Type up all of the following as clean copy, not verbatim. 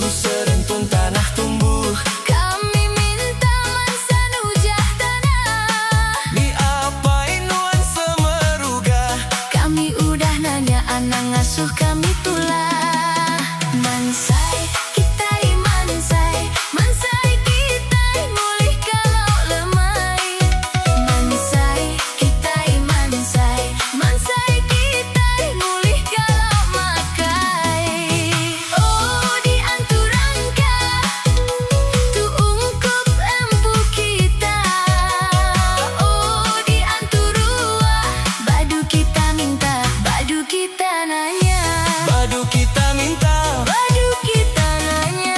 serentun tanah tumbuh. Kami minta mansan ujah tanah. Ni apain nuan semerugah. Kami udah nanya anak ngasuh kami tulah. Mansai kita mansai, mansai kita mulih kalau lemai. Mansai kita mansai, mansai kita mulih kalau makai. Oh di anturangka tu ungkup empu kita. Oh di anturua badu kita minta, badu kita nanya. Badu kita minta, Badu kita nanya.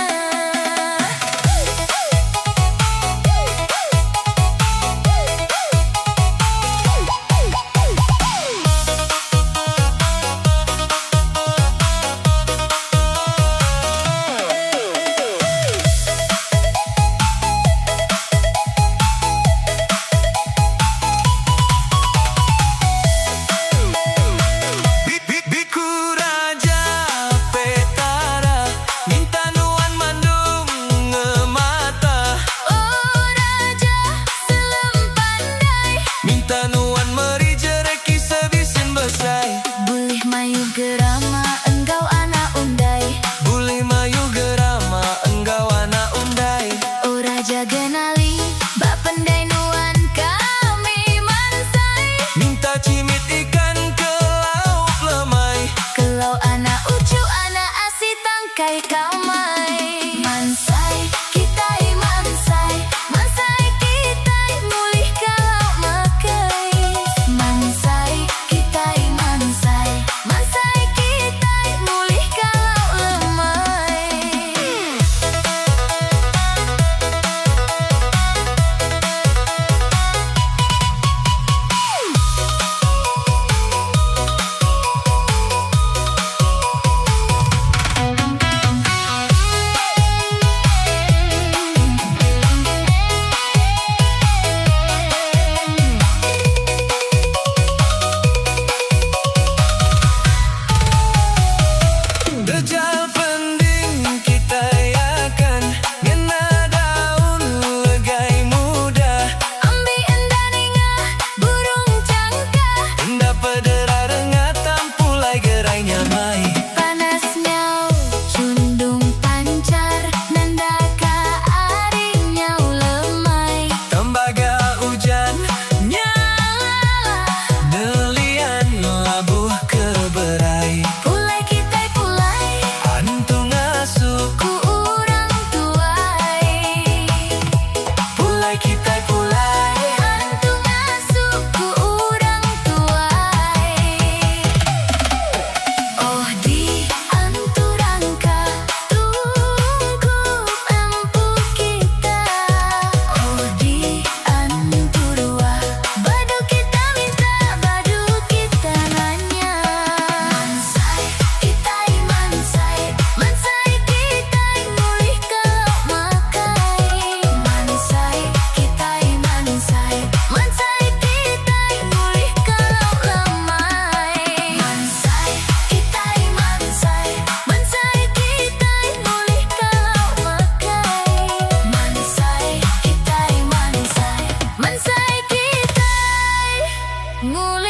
Biku Raja Petara minta nuan mandung ngemata. Oh raja selem pandai, Minta nuan meri jereki sebisin besai. bulih mayu gerama engkau anak undai. Buli mayu gerama enggau anak undai. Oh raja genali bak pendai nuan kami mansai. Minta cimit ikan ke lauk lemai. Kelau anak ucu anak asi tangkai kamai. Mansai kita mansai, mansai kita mulih kalau makai. Mansai kita mansai, mansai kita mulih kalau lemai. Rejal pending kita yakan ngena daun legai muda. Ambi enda ningah burung cangka, Enda pedera rengat tampulai gerai nyamai. panasnya cundung pancar nandaka arinya lemai. Tembaga hujan Nyala nelian labuh ke berai. pulai kita pulai Antung ngasuh ku urang tuai. pulai kita pulai. Antu ngasuh ku urang tuai. Oh di anturangka tungkup empu kita. Oh di anturua badu kita minta, badu kita nanya. Mansai kita mansai, mansai kita mulih kalau makai. Mansai kita mansai, mansai kita mulih kalau lemai. Mansai kita mansai, mansai kita mulih kalau makai. Mansai kita mansai, mansai kita mulih